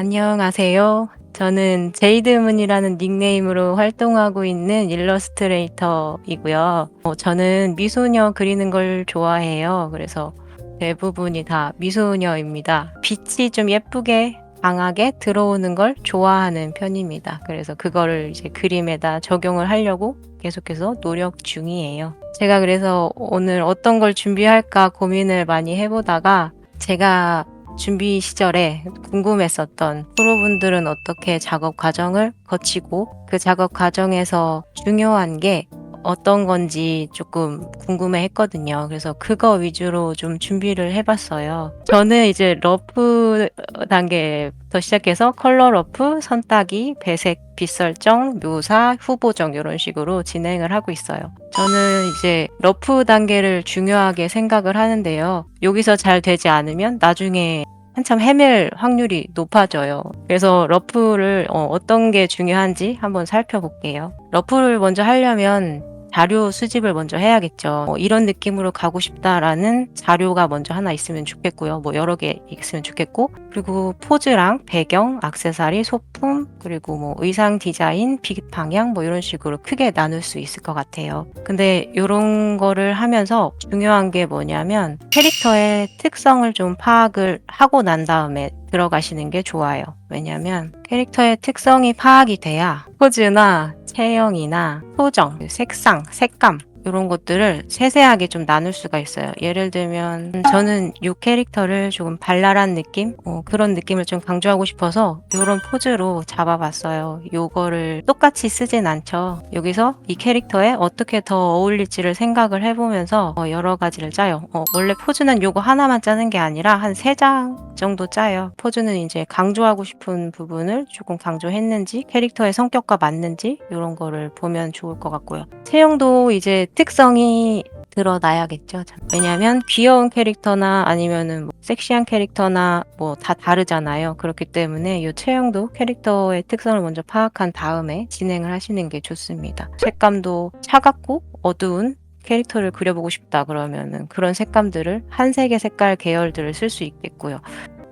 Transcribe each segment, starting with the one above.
안녕하세요. 저는 제이드문이라는 닉네임으로 활동하고 있는 일러스트레이터이고요. 저는 미소녀 그리는 걸 좋아해요. 그래서 대부분이 다 미소녀입니다. 빛이 좀 예쁘게 강하게 들어오는 걸 좋아하는 편입니다. 그래서 그거를 이제 그림에다 적용을 하려고 계속해서 노력 중이에요. 제가 그래서 오늘 어떤 걸 준비할까 고민을 많이 해보다가 제가 준비 시절에 궁금했었던 프로분들은 어떻게 작업 과정을 거치고 그 작업 과정에서 중요한 게 어떤 건지 조금 궁금해 했거든요. 그래서 그거 위주로 좀 준비를 해봤어요. 저는 이제 러프 단계부터 시작해서 컬러 러프, 선따기, 배색, 빛 설정, 묘사, 후보정 이런 식으로 진행을 하고 있어요. 저는 이제 러프 단계를 중요하게 생각을 하는데요. 여기서 잘 되지 않으면 나중에 한참 헤맬 확률이 높아져요. 그래서 러프를 어떤 게 중요한지 한번 살펴볼게요. 러프를 먼저 하려면 자료 수집을 먼저 해야겠죠. 이런 느낌으로 가고 싶다라는 자료가 먼저 하나 있으면 좋겠고요. 여러 개 있으면 좋겠고, 그리고 포즈랑 배경, 액세서리, 소품, 그리고 의상 디자인, 빛 방향 이런 식으로 크게 나눌 수 있을 것 같아요. 근데 이런 거를 하면서 중요한 게 뭐냐면 캐릭터의 특성을 좀 파악을 하고 난 다음에 들어가시는 게 좋아요. 왜냐면 캐릭터의 특성이 파악이 돼야 포즈나 체형이나 표정, 색상, 색감 이런 것들을 세세하게 좀 나눌 수가 있어요. 예를 들면 저는 이 캐릭터를 조금 발랄한 느낌? 그런 느낌을 좀 강조하고 싶어서 이런 포즈로 잡아봤어요. 요거를 똑같이 쓰진 않죠. 여기서 이 캐릭터에 어떻게 더 어울릴지를 생각을 해보면서 여러 가지를 짜요. 원래 포즈는 요거 하나만 짜는 게 아니라 한 3장 정도 짜요. 포즈는 이제 강조하고 싶은 부분을 조금 강조했는지 캐릭터의 성격과 맞는지 이런 거를 보면 좋을 것 같고요. 체형도 이제 특성이 드러나야겠죠. 왜냐하면 귀여운 캐릭터나 아니면은 섹시한 캐릭터나 다 다르잖아요. 그렇기 때문에 이 체형도 캐릭터의 특성을 먼저 파악한 다음에 진행을 하시는 게 좋습니다. 색감도 차갑고 어두운 캐릭터를 그려보고 싶다 그러면은 그런 색감들을 한색의 색깔 계열들을 쓸 수 있겠고요.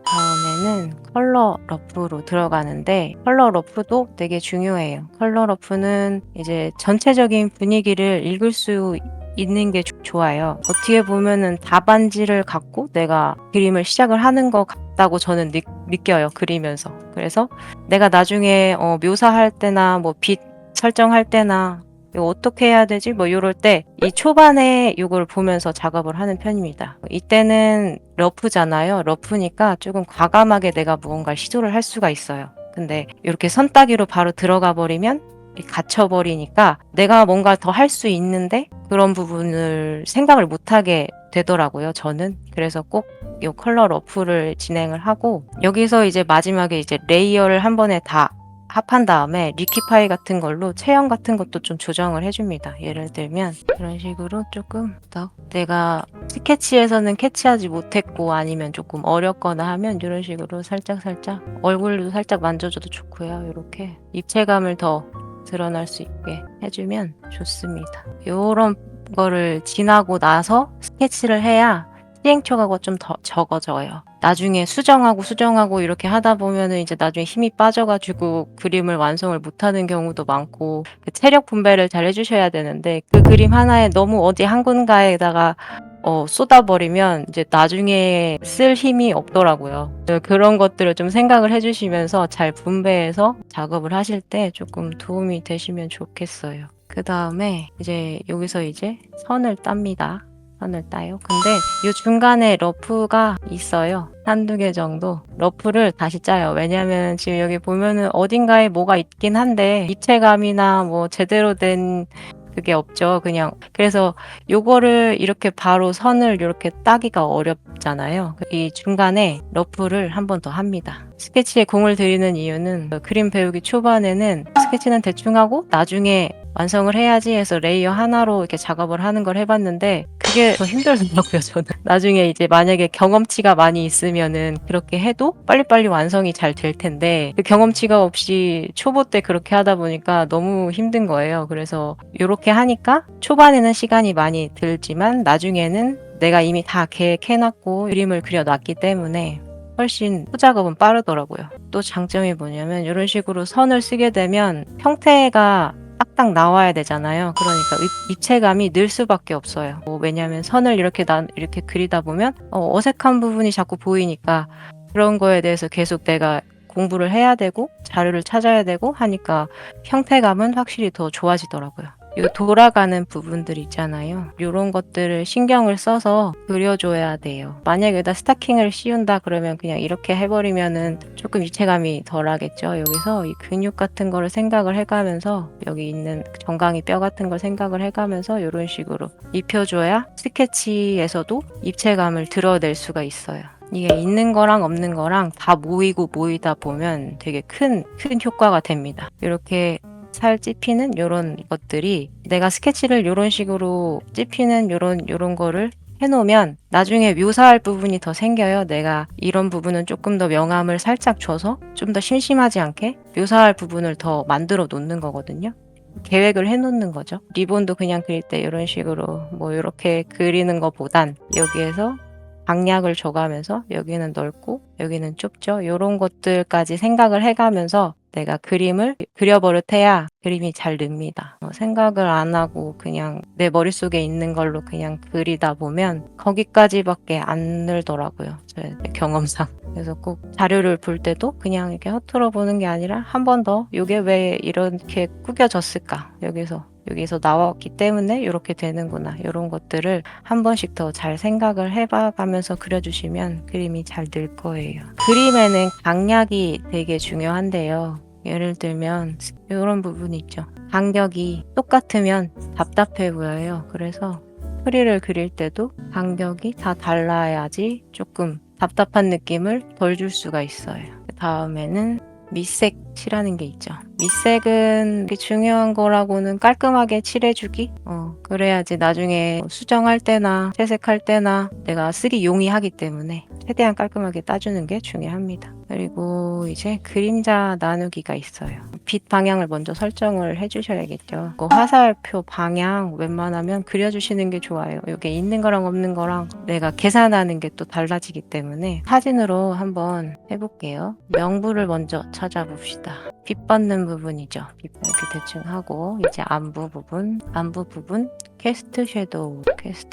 다음에는 컬러 러프로 들어가는데 컬러 러프도 되게 중요해요. 컬러 러프는 이제 전체적인 분위기를 읽을 수 있는 게 좋아요. 어떻게 보면은 답안지를 갖고 내가 그림을 시작을 하는 것 같다고 저는 느껴요. 그리면서. 그래서 내가 나중에 묘사할 때나 빛 설정할 때나 이거 어떻게 해야 되지? 요럴 때 이 초반에 이걸 보면서 작업을 하는 편입니다. 이때는 러프잖아요. 러프니까 조금 과감하게 내가 무언가를 시도를 할 수가 있어요. 근데 이렇게 선따기로 바로 들어가 버리면 갇혀버리니까 내가 뭔가 더 할 수 있는데 그런 부분을 생각을 못하게 되더라고요. 저는. 그래서 꼭 이 컬러 러프를 진행을 하고 여기서 이제 마지막에 이제 레이어를 한 번에 다 합한 다음에 리키파이 같은 걸로 체형 같은 것도 좀 조정을 해줍니다. 예를 들면 이런 식으로 조금 더 내가 스케치에서는 캐치하지 못했고 아니면 조금 어렵거나 하면 이런 식으로 살짝살짝 얼굴도 살짝 만져줘도 좋고요. 이렇게 입체감을 더 드러날 수 있게 해주면 좋습니다. 이런 거를 지나고 나서 스케치를 해야 시행착오가 좀 더 적어져요. 나중에 수정하고 이렇게 하다 보면은 이제 나중에 힘이 빠져가지고 그림을 완성을 못하는 경우도 많고 그 체력 분배를 잘 해주셔야 되는데 그 그림 하나에 너무 어디 한 군가에다가 쏟아버리면 이제 나중에 쓸 힘이 없더라고요. 그런 것들을 좀 생각을 해주시면서 잘 분배해서 작업을 하실 때 조금 도움이 되시면 좋겠어요. 그 다음에 이제 여기서 이제 선을 땁니다. 선을 따요. 근데 이 중간에 러프가 있어요. 한두 개 정도. 러프를 다시 짜요. 왜냐면 지금 여기 보면은 어딘가에 뭐가 있긴 한데 입체감이나 제대로 된 그게 없죠. 그냥 그래서 요거를 이렇게 바로 선을 이렇게 따기가 어렵잖아요. 이 중간에 러프를 한 번 더 합니다. 스케치에 공을 들이는 이유는 그림 배우기 초반에는 스케치는 대충 하고 나중에 완성을 해야지 해서 레이어 하나로 이렇게 작업을 하는 걸 해봤는데 그게 더 힘들더라고요, 저는. 나중에 이제 만약에 경험치가 많이 있으면은 그렇게 해도 빨리빨리 완성이 잘 될 텐데 그 경험치가 없이 초보 때 그렇게 하다 보니까 너무 힘든 거예요. 그래서 이렇게 하니까 초반에는 시간이 많이 들지만 나중에는 내가 이미 다 계획해놨고 그림을 그려놨기 때문에 훨씬 후작업은 빠르더라고요. 또 장점이 뭐냐면 이런 식으로 선을 쓰게 되면 형태가 딱딱 나와야 되잖아요. 그러니까 입체감이 늘 수밖에 없어요. 왜냐하면 선을 이렇게 그리다 보면 어색한 부분이 자꾸 보이니까 그런 거에 대해서 계속 내가 공부를 해야 되고 자료를 찾아야 되고 하니까 형태감은 확실히 더 좋아지더라고요. 이 돌아가는 부분들 있잖아요. 이런 것들을 신경을 써서 그려줘야 돼요. 만약에 여기다 스타킹을 씌운다 그러면 그냥 이렇게 해버리면은 조금 입체감이 덜하겠죠. 여기서 이 근육 같은 거를 생각을 해가면서 여기 있는 정강이 뼈 같은 걸 생각을 해가면서 이런 식으로 입혀줘야 스케치에서도 입체감을 드러낼 수가 있어요. 이게 있는 거랑 없는 거랑 다 모이다 보면 되게 큰 효과가 됩니다. 이렇게 살 찝히는 요런 것들이 내가 스케치를 요런 식으로 찝히는 요런 거를 해놓으면 나중에 묘사할 부분이 더 생겨요. 내가 이런 부분은 조금 더 명암을 살짝 줘서 좀 더 심심하지 않게 묘사할 부분을 더 만들어 놓는 거거든요. 계획을 해놓는 거죠. 리본도 그냥 그릴 때 이런 식으로 뭐 이렇게 그리는 것보단 여기에서 강약을 줘가면서 여기는 넓고 여기는 좁죠. 이런 것들까지 생각을 해가면서 내가 그림을 그려버릇해야 그림이 잘 늡니다. 생각을 안 하고 그냥 내 머릿속에 있는 걸로 그냥 그리다 보면 거기까지밖에 안 늘더라고요. 제 경험상. 그래서 꼭 자료를 볼 때도 그냥 이렇게 허투루 보는 게 아니라 한 번 더 이게 왜 이렇게 구겨졌을까? 여기서 나왔기 때문에 이렇게 되는구나. 이런 것들을 한 번씩 더 잘 생각을 해봐가면서 그려주시면 그림이 잘 늘 거예요. 그림에는 강약이 되게 중요한데요. 예를 들면 이런 부분이 있죠. 간격이 똑같으면 답답해 보여요. 그래서 프리를 그릴 때도 간격이 다 달라야지 조금 답답한 느낌을 덜 줄 수가 있어요. 그 다음에는 밑색 칠하는 게 있죠. 밑색은 중요한 거라고는 깔끔하게 칠해주기? 그래야지 나중에 수정할 때나 채색할 때나 내가 쓰기 용이하기 때문에 최대한 깔끔하게 따주는 게 중요합니다. 그리고 이제 그림자 나누기가 있어요. 빛 방향을 먼저 설정을 해주셔야겠죠. 화살표 방향 웬만하면 그려주시는 게 좋아요. 이게 있는 거랑 없는 거랑 내가 계산하는 게 또 달라지기 때문에 사진으로 한번 해볼게요. 명부를 먼저 찾아봅시다. 빛 받는 부분이죠. 이렇게 대충 하고 이제 안부 부분 캐스트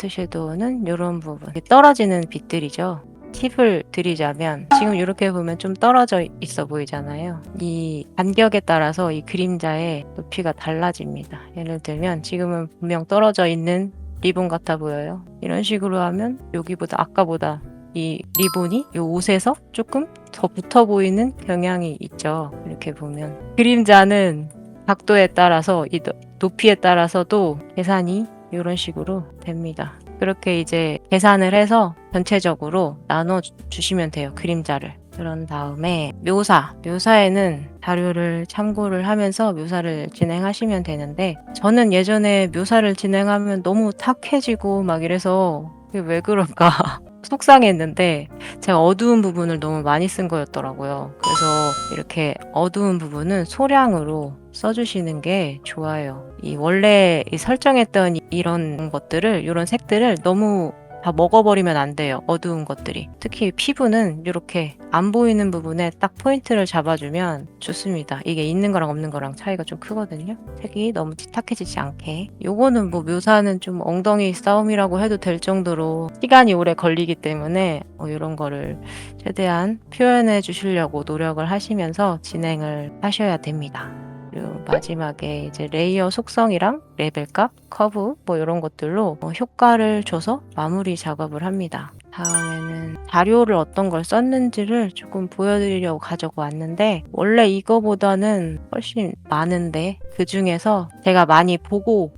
섀도우는 이런 부분 떨어지는 빛들이죠. 팁을 드리자면 지금 이렇게 보면 좀 떨어져 있어 보이잖아요. 이 간격에 따라서 이 그림자의 높이가 달라집니다. 예를 들면 지금은 분명 떨어져 있는 리본 같아 보여요. 이런 식으로 하면 여기보다 아까보다 이 리본이 이 옷에서 조금 더 붙어 보이는 경향이 있죠. 이렇게 보면 그림자는 각도에 따라서 이 높이에 따라서도 계산이 이런 식으로 됩니다. 그렇게 이제 계산을 해서 전체적으로 나눠 주시면 돼요. 그림자를. 그런 다음에 묘사에는 자료를 참고를 하면서 묘사를 진행하시면 되는데 저는 예전에 묘사를 진행하면 너무 탁해지고 막 이래서 이게 왜 그럴까 속상했는데 제가 어두운 부분을 너무 많이 쓴 거였더라고요. 그래서 이렇게 어두운 부분은 소량으로 써주시는 게 좋아요. 원래 설정했던 이런 색들을 너무 다 먹어버리면 안 돼요. 어두운 것들이. 특히 피부는 이렇게 안 보이는 부분에 딱 포인트를 잡아주면 좋습니다. 이게 있는 거랑 없는 거랑 차이가 좀 크거든요. 색이 너무 탁해지지 않게. 요거는 뭐 묘사는 좀 엉덩이 싸움이라고 해도 될 정도로 시간이 오래 걸리기 때문에 이런 거를 최대한 표현해 주시려고 노력을 하시면서 진행을 하셔야 됩니다. 그리고 마지막에 이제 레이어 속성이랑 레벨 값, 커브 뭐 이런 것들로 효과를 줘서 마무리 작업을 합니다. 다음에는 자료를 어떤 걸 썼는지를 조금 보여드리려고 가져고 왔는데 원래 이거보다는 훨씬 많은데 그 중에서 제가 많이 보고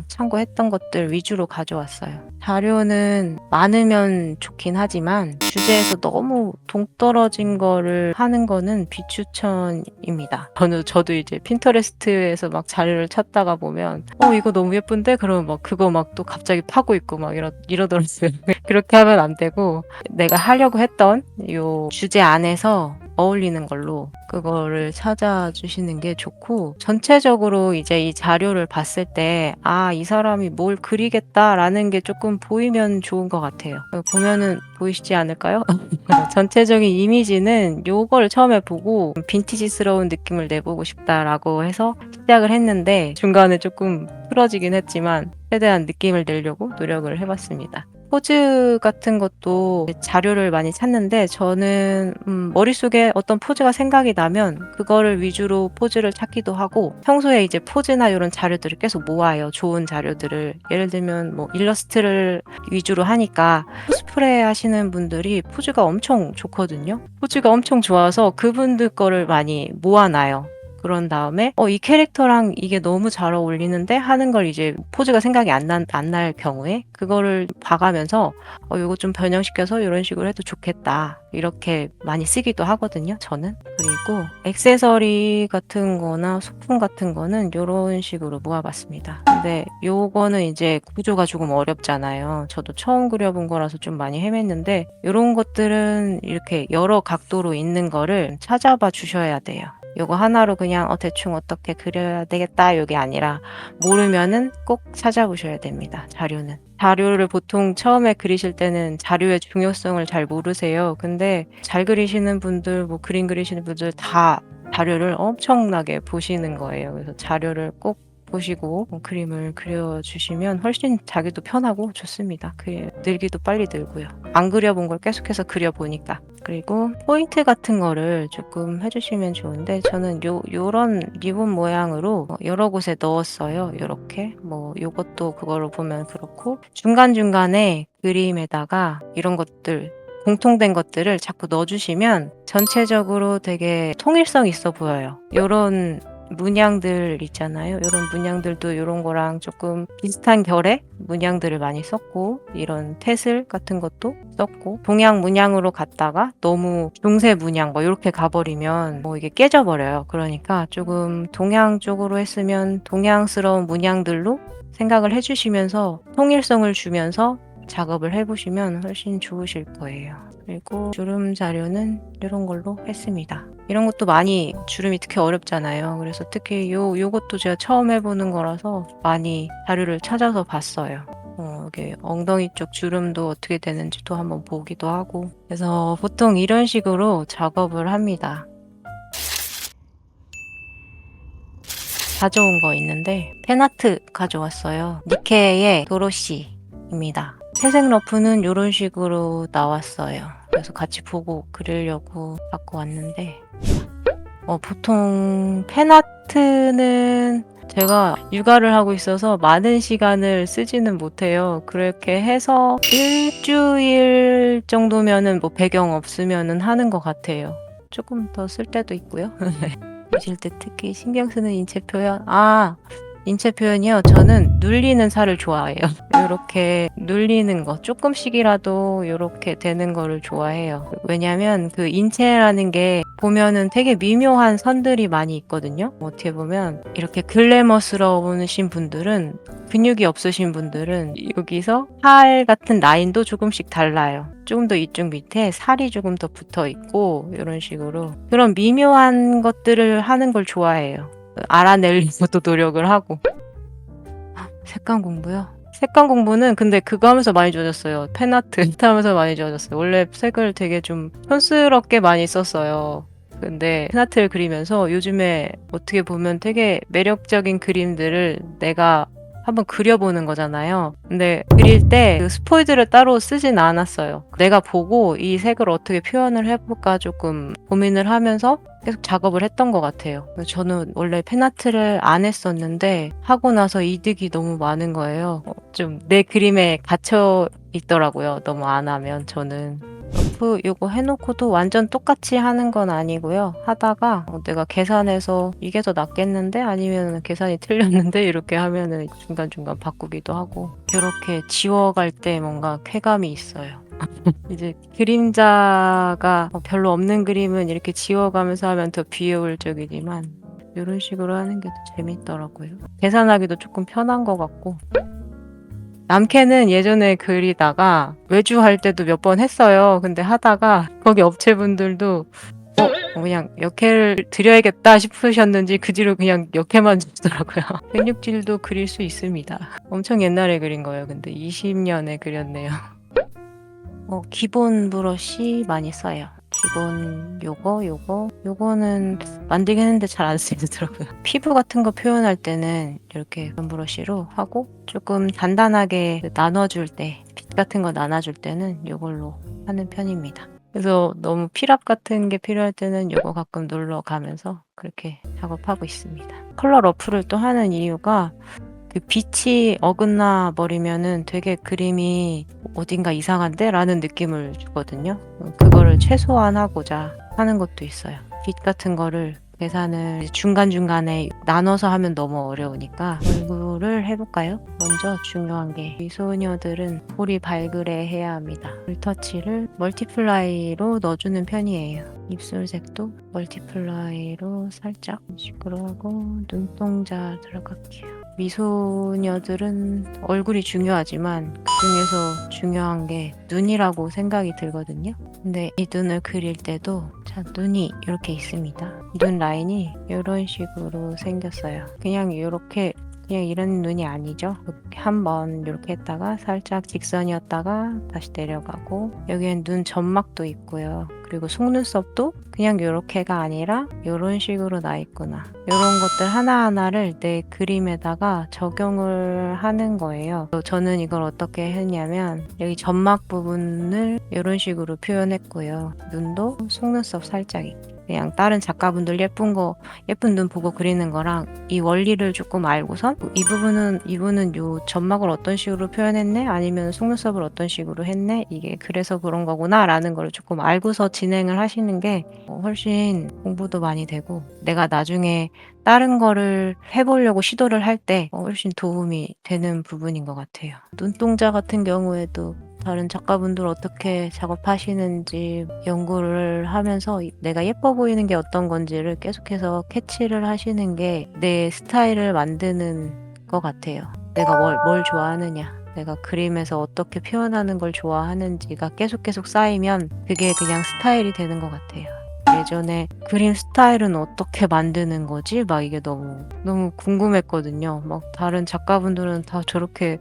참고했던 것들 위주로 가져왔어요. 자료는 많으면 좋긴 하지만 주제에서 너무 동떨어진 거를 하는 거는 비추천입니다. 저도 이제 핀터레스트에서 막 자료를 찾다가 보면 이거 너무 예쁜데? 그러면 막 그거 막 또 갑자기 파고 있고 막 이러더라고요. 그렇게 하면 안 되고 내가 하려고 했던 요 주제 안에서 어울리는 걸로 그거를 찾아주시는 게 좋고, 전체적으로 이제 이 자료를 봤을 때 '아 이 사람이 뭘 그리겠다.'라는 게 조금 보이면 좋은 것 같아요. 보면은 보이시지 않을까요? 전체적인 이미지는 요걸 처음에 보고 '빈티지스러운 느낌을 내보고 싶다.'라고 해서 시작을 했는데, 중간에 조금 틀어지긴 했지만 최대한 느낌을 내려고 노력을 해 봤습니다. 포즈 같은 것도 자료를 많이 찾는데, 저는 머릿속에 어떤 포즈가 생각이 나면 그거를 위주로 포즈를 찾기도 하고, 평소에 이제 포즈나 요런 자료들을 계속 모아요, 좋은 자료들을. 예를 들면 뭐 일러스트를 위주로 하니까 코스프레 하시는 분들이 포즈가 엄청 좋거든요. 포즈가 엄청 좋아서 그분들 거를 많이 모아 놔요. 그런 다음에 이 캐릭터랑 이게 너무 잘 어울리는데 하는 걸 이제 포즈가 생각이 안 날 경우에 그거를 봐가면서 요거 좀 변형시켜서 이런 식으로 해도 좋겠다, 이렇게 많이 쓰기도 하거든요, 저는. 그리고 액세서리 같은 거나 소품 같은 거는 요런 식으로 모아봤습니다. 근데 요거는 이제 구조가 조금 어렵잖아요. 저도 처음 그려본 거라서 좀 많이 헤맸는데, 요런 것들은 이렇게 여러 각도로 있는 거를 찾아봐 주셔야 돼요. 요거 하나로 그냥 대충 어떻게 그려야 되겠다 요게 아니라, 모르면은 꼭 찾아보셔야 됩니다, 자료는. 자료를 보통 처음에 그리실 때는 자료의 중요성을 잘 모르세요. 근데 잘 그리시는 분들, 뭐 그림 그리시는 분들 다 자료를 엄청나게 보시는 거예요. 그래서 자료를 꼭 보시고 그림을 그려주시면 훨씬 자기도 편하고 좋습니다. 늘기도 빨리 늘고요. 안 그려본 걸 계속해서 그려보니까. 그리고 포인트 같은 거를 조금 해주시면 좋은데, 저는 요런 리본 모양으로 여러 곳에 넣었어요. 요렇게 뭐 요것도 그거로 보면 그렇고, 중간중간에 그림에다가 이런 것들, 공통된 것들을 자꾸 넣어주시면 전체적으로 되게 통일성 있어 보여요. 요런 문양들 있잖아요. 요런 문양들도 요런 거랑 조금 비슷한 결의 문양들을 많이 썼고, 이런 태슬 같은 것도 썼고, 동양 문양으로 갔다가 너무 중세 문양 뭐 이렇게 가버리면 이게 깨져버려요. 그러니까 조금 동양 쪽으로 했으면 동양스러운 문양들로 생각을 해주시면서 통일성을 주면서 작업을 해보시면 훨씬 좋으실 거예요. 그리고 주름 자료는 이런 걸로 했습니다. 이런 것도 많이, 주름이 특히 어렵잖아요. 그래서 특히 요것도 제가 처음 해보는 거라서 많이 자료를 찾아서 봤어요. 이게 엉덩이 쪽 주름도 어떻게 되는지도 한번 보기도 하고. 그래서 보통 이런 식으로 작업을 합니다. 가져온 거 있는데 펜아트 가져왔어요. 니케의 도로시입니다. 채색 러프는 이런 식으로 나왔어요. 그래서 같이 보고 그리려고 갖고 왔는데, 보통 펜아트는 제가 육아를 하고 있어서 많은 시간을 쓰지는 못해요. 그렇게 해서 일주일 정도면은 뭐 배경 없으면은 하는 것 같아요. 조금 더 쓸 때도 있고요. 보실 때 특히 신경 쓰는 인체 표현. 인체 표현이요. 저는 눌리는 살을 좋아해요. 이렇게 눌리는 거, 조금씩이라도 이렇게 되는 거를 좋아해요. 왜냐면 그 인체라는 게 보면은 되게 미묘한 선들이 많이 있거든요. 어떻게 보면 이렇게 글래머스러우신 분들은, 근육이 없으신 분들은 여기서 팔 같은 라인도 조금씩 달라요. 조금 더 이쪽 밑에 살이 조금 더 붙어 있고, 이런 식으로 그런 미묘한 것들을 하는 걸 좋아해요. 알아내려고도 노력을 하고. 색감 공부요? 색감 공부는 근데 그거 하면서 많이 좋아졌어요. 펜아트 하면서 많이 좋아졌어요. 원래 색을 되게 좀 촌스럽게 많이 썼어요. 근데 펜아트를 그리면서 요즘에 어떻게 보면 되게 매력적인 그림들을 내가 한번 그려보는 거잖아요. 근데 그릴 때 그 스포이드를 따로 쓰진 않았어요. 내가 보고 이 색을 어떻게 표현을 해볼까 조금 고민을 하면서 계속 작업을 했던 것 같아요. 저는 원래 펜아트를 안 했었는데 하고 나서 이득이 너무 많은 거예요. 좀 내 그림에 갇혀 있더라고요, 너무 안 하면. 저는 러프 이거 해놓고도 완전 똑같이 하는 건 아니고요. 하다가 내가 계산해서 이게 더 낫겠는데, 아니면 계산이 틀렸는데, 이렇게 하면은 중간중간 바꾸기도 하고, 이렇게 지워갈 때 뭔가 쾌감이 있어요. 이제 그림자가 별로 없는 그림은 이렇게 지워가면서 하면 더 비효율적이지만, 이런 식으로 하는 게 더 재밌더라고요. 계산하기도 조금 편한 것 같고. 남캐는 예전에 그리다가 외주할 때도 몇 번 했어요. 근데 하다가 거기 업체분들도 그냥 역해를 드려야겠다 싶으셨는지 그 뒤로 그냥 역해만 주더라고요. 근육질도 그릴 수 있습니다. 엄청 옛날에 그린 거예요. 근데 20년에 그렸네요. 기본 브러쉬 많이 써요. 기본 요거는 만들긴 했는데 잘 안 쓰이더라고요. 피부 같은 거 표현할 때는 이렇게 기본 브러쉬로 하고 조금 단단하게 나눠줄 때, 빗 같은 거 나눠줄 때는 요걸로 하는 편입니다. 그래서 너무 필압 같은 게 필요할 때는 요거 가끔 놀러 가면서 그렇게 작업하고 있습니다. 컬러 러프를 또 하는 이유가 그 빛이 어긋나 버리면은 되게 그림이 '어딘가 이상한데?' 라는 느낌을 주거든요. 그거를 최소화하고자 하는 것도 있어요. 빛 같은 거를 계산을 중간중간에 나눠서 하면 너무 어려우니까 얼굴을 해 볼까요? 먼저 중요한 게 미소녀들은 볼이 발그레해야 합니다. 볼터치를 멀티플라이로 넣어 주는 편이에요. 입술색도 멀티플라이로 살짝 식으로 하고 눈동자 들어갈게요. 미소녀들은 얼굴이 중요하지만 그중에서 중요한 게 눈이라고 생각이 들거든요. 근데 이 눈을 그릴 때도 자, 눈이 이렇게 있습니다. 눈 라인이 이런 식으로 생겼어요. 그냥 이렇게 그냥 이런 눈이 아니죠. 한번 이렇게 했다가 살짝 직선이었다가 다시 내려가고 여기엔 눈 점막도 있고요. 그리고 속눈썹도 그냥 이렇게가 아니라 이런 식으로 나 있구나. 이런 것들 하나하나를 내 그림에다가 적용을 하는 거예요. 저는 이걸 어떻게 했냐면 여기 점막 부분을 이런 식으로 표현했고요. 눈도 속눈썹 살짝 있게. 그냥 다른 작가분들 예쁜 눈 보고 그리는 거랑 이 원리를 조금 알고선 이분은 요 점막을 어떤 식으로 표현했네? 아니면 속눈썹을 어떤 식으로 했네? 이게 그래서 그런 거구나 라는 걸 조금 알고서 진행을 하시는 게 훨씬 공부도 많이 되고 내가 나중에 다른 거를 해보려고 시도를 할 때 훨씬 도움이 되는 부분인 것 같아요. 눈동자 같은 경우에도 다른 작가분들 어떻게 작업하시는지 연구를 하면서 내가 예뻐 보이는 게 어떤 건지를 계속해서 캐치를 하시는 게 내 스타일을 만드는 것 같아요. 내가 뭘 좋아하느냐, 내가 그림에서 어떻게 표현하는 걸 좋아하는지가 계속 쌓이면 그게 그냥 스타일이 되는 것 같아요. 예전에 그림 스타일은 어떻게 만드는 거지? 막 이게 너무 궁금했거든요. 막 다른 작가분들은 다 저렇게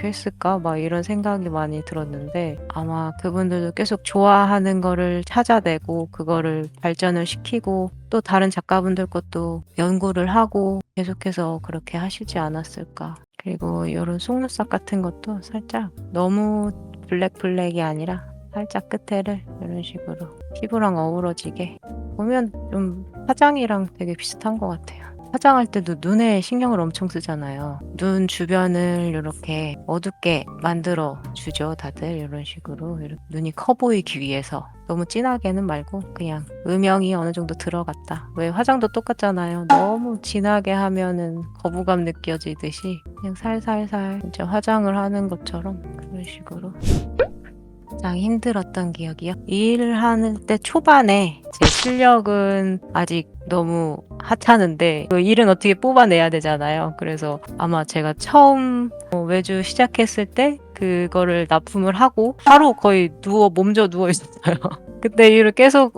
했을까? 막 이런 생각이 많이 들었는데 아마 그분들도 계속 좋아하는 거를 찾아내고 그거를 발전을 시키고 또 다른 작가분들 것도 연구를 하고 계속해서 그렇게 하시지 않았을까. 그리고 이런 속눈썹 같은 것도 살짝 너무 블랙이 아니라 살짝 끝에를 이런 식으로 피부랑 어우러지게 보면 좀 화장이랑 되게 비슷한 것 같아요. 화장할 때도 눈에 신경을 엄청 쓰잖아요. 눈 주변을 이렇게 어둡게 만들어 주죠, 다들 이런 식으로. 눈이 커 보이기 위해서. 너무 진하게는 말고 그냥 음영이 어느 정도 들어갔다. 왜 화장도 똑같잖아요. 너무 진하게 하면은 거부감 느껴지듯이 그냥 살살살 진짜 화장을 하는 것처럼 그런 식으로. 가장 힘들었던 기억이요? 일을 하는 때 초반에 제 실력은 아직 너무 하찮은데 그 일은 어떻게 뽑아내야 되잖아요. 그래서 아마 제가 처음 외주 시작했을 때 그거를 납품을 하고 하루 거의 몸져 누워 있었어요. 그때 일을 계속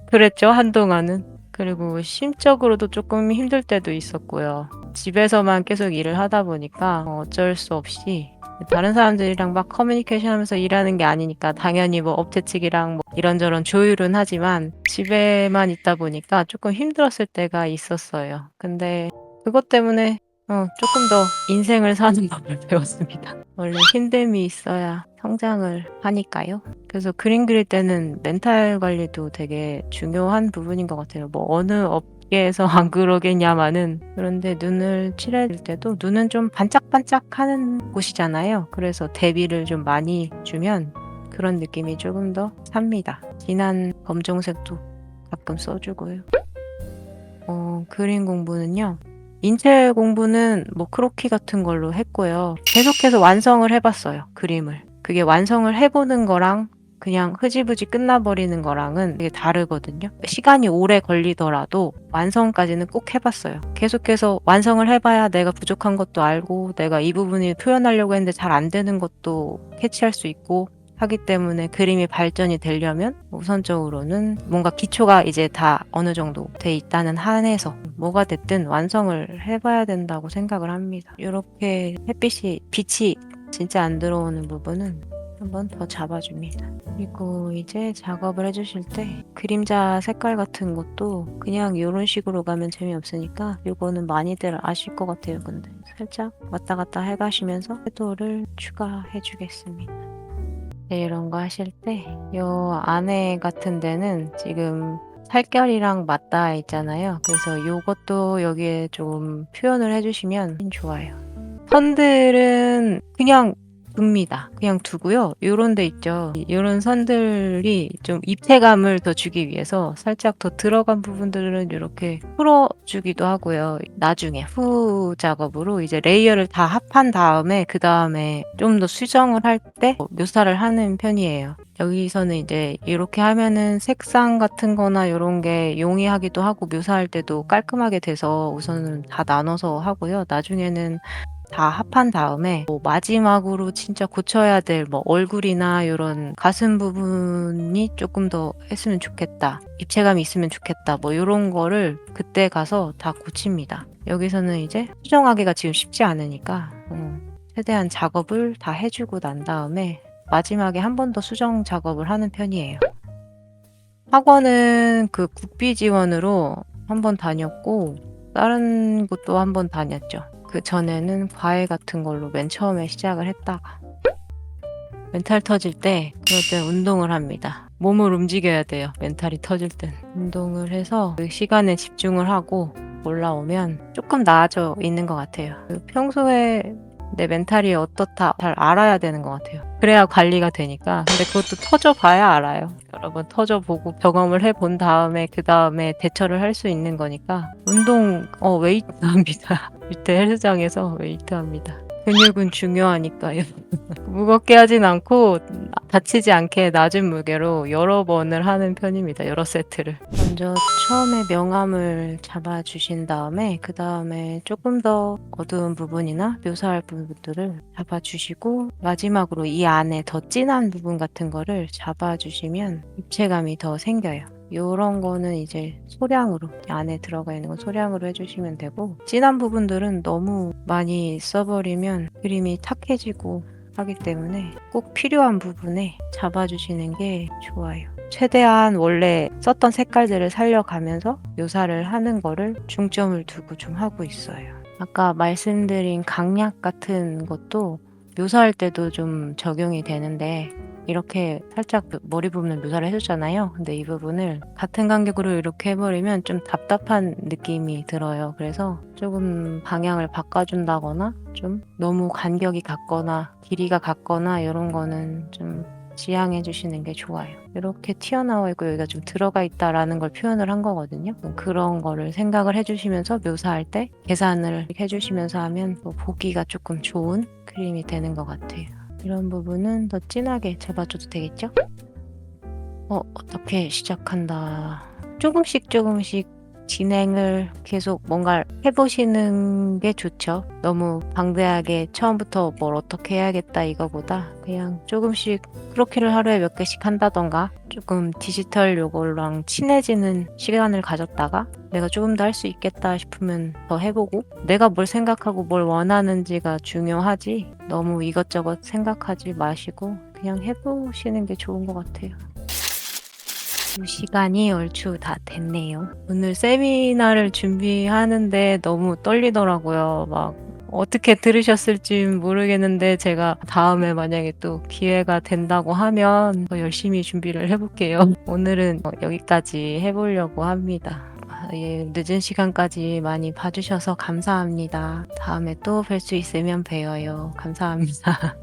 그랬죠, 한동안은. 그리고 심적으로도 조금 힘들 때도 있었고요. 집에서만 계속 일을 하다 보니까 어쩔 수 없이 다른 사람들이랑 막 커뮤니케이션 하면서 일하는 게 아니니까 당연히 뭐 업체 측이랑 뭐 이런저런 조율은 하지만 집에만 있다 보니까 조금 힘들었을 때가 있었어요. 근데 그것 때문에 조금 더 인생을 사는 법을 배웠습니다. 원래 힘듦이 있어야 성장을 하니까요. 그래서 그림 그릴 때는 멘탈 관리도 되게 중요한 부분인 것 같아요. 뭐 어느 업계에서 안 그러겠냐마는 그런데 눈을 칠해줄 때도 눈은 좀 반짝반짝하는 곳이잖아요. 그래서 대비를 좀 많이 주면 그런 느낌이 조금 더 삽니다. 진한 검정색도 가끔 써주고요. 그림 공부는요. 인체 공부는 뭐 크로키 같은 걸로 했고요. 계속해서 완성을 해봤어요, 그림을. 그게 완성을 해보는 거랑 그냥 흐지부지 끝나버리는 거랑은 되게 다르거든요. 시간이 오래 걸리더라도 완성까지는 꼭 해봤어요. 계속해서 완성을 해봐야 내가 부족한 것도 알고 내가 이 부분을 표현하려고 했는데 잘 안 되는 것도 캐치할 수 있고 하기 때문에 그림이 발전이 되려면 우선적으로는 뭔가 기초가 이제 다 어느 정도 돼 있다는 한에서 뭐가 됐든 완성을 해봐야 된다고 생각을 합니다. 이렇게 빛이 진짜 안 들어오는 부분은 한번 더 잡아줍니다. 그리고 이제 작업을 해주실 때 그림자 색깔 같은 것도 그냥 이런 식으로 가면 재미없으니까 이거는 많이들 아실 것 같아요. 근데 살짝 왔다 갔다 해가시면서 섀도우를 추가해 주겠습니다. 네, 이런 거 하실 때 이 안에 같은 데는 지금 살결이랑 맞닿아 있잖아요. 그래서 이것도 여기에 좀 표현을 해주시면 좋아요. 선들은 그냥 둡니다. 그냥 두고요. 요런 데 있죠. 요런 선들이 좀 입체감을 더 주기 위해서 살짝 더 들어간 부분들은 이렇게 풀어주기도 하고요. 나중에 후 작업으로 이제 레이어를 다 합한 다음에 그 다음에 좀 더 수정을 할 때 묘사를 하는 편이에요. 여기서는 이제 이렇게 하면은 색상 같은 거나 이런 게 용이하기도 하고 묘사할 때도 깔끔하게 돼서 우선은 다 나눠서 하고요. 나중에는 다 합한 다음에 마지막으로 진짜 고쳐야 될 얼굴이나 이런 가슴 부분이 조금 더 했으면 좋겠다. 입체감이 있으면 좋겠다. 이런 거를 그때 가서 다 고칩니다. 여기서는 이제 수정하기가 지금 쉽지 않으니까 최대한 작업을 다 해주고 난 다음에 마지막에 한 번 더 수정 작업을 하는 편이에요. 학원은 그 국비 지원으로 한 번 다녔고 다른 곳도 한 번 다녔죠. 그 전에는 과외 같은 걸로 맨 처음에 시작을 했다가 멘탈 터질 때 그럴 때 운동을 합니다. 몸을 움직여야 돼요. 멘탈이 터질 땐 운동을 해서 그 시간에 집중을 하고 올라오면 조금 나아져 있는 것 같아요. 평소에 내 멘탈이 어떻다 잘 알아야 되는 것 같아요. 그래야 관리가 되니까. 근데 그것도 터져봐야 알아요. 여러 번 터져보고 경험을 해본 다음에 그 다음에 대처를 할 수 있는 거니까 운동 웨이트 합니다. 밑에 헬스장에서 웨이트 합니다. 근육은 중요하니까요. 무겁게 하진 않고 다치지 않게 낮은 무게로 여러 번을 하는 편입니다. 여러 세트를. 먼저 처음에 명암을 잡아주신 다음에 그 다음에 조금 더 어두운 부분이나 묘사할 부분들을 잡아주시고 마지막으로 이 안에 더 진한 부분 같은 거를 잡아주시면 입체감이 더 생겨요. 요런 거는 이제 소량으로 안에 들어가 있는 건 소량으로 해주시면 되고 진한 부분들은 너무 많이 써버리면 그림이 탁해지고 하기 때문에 꼭 필요한 부분에 잡아주시는 게 좋아요. 최대한 원래 썼던 색깔들을 살려가면서 묘사를 하는 거를 중점을 두고 좀 하고 있어요. 아까 말씀드린 강약 같은 것도 묘사할 때도 좀 적용이 되는데 이렇게 살짝 머리 부분을 묘사를 해줬잖아요. 근데 이 부분을 같은 간격으로 이렇게 해버리면 좀 답답한 느낌이 들어요. 그래서 조금 방향을 바꿔준다거나 좀 너무 간격이 같거나 길이가 같거나 이런 거는 좀 지양해 주시는 게 좋아요. 이렇게 튀어나와 있고 여기가 좀 들어가 있다라는 걸 표현을 한 거거든요. 그런 거를 생각을 해주시면서 묘사할 때 계산을 해주시면서 하면 보기가 조금 좋은 그림이 되는 것 같아요. 이런 부분은 더 진하게 잡아줘도 되겠죠? 어떻게 시작한다. 조금씩 진행을 계속 뭔가 해보시는 게 좋죠. 너무 방대하게 처음부터 뭘 어떻게 해야겠다 이거보다 그냥 조금씩 크로키를 하루에 몇 개씩 한다던가 조금 디지털 요거랑 친해지는 시간을 가졌다가 내가 조금 더 할 수 있겠다 싶으면 더 해보고 내가 뭘 생각하고 뭘 원하는지가 중요하지 너무 이것저것 생각하지 마시고 그냥 해보시는 게 좋은 것 같아요. 시간이 얼추 다 됐네요. 오늘 세미나를 준비하는데 너무 떨리더라고요. 막 어떻게 들으셨을지 모르겠는데 제가 다음에 만약에 또 기회가 된다고 하면 더 열심히 준비를 해볼게요. 오늘은 여기까지 해보려고 합니다. 늦은 시간까지 많이 봐주셔서 감사합니다. 다음에 또 뵐 수 있으면 봬요. 감사합니다.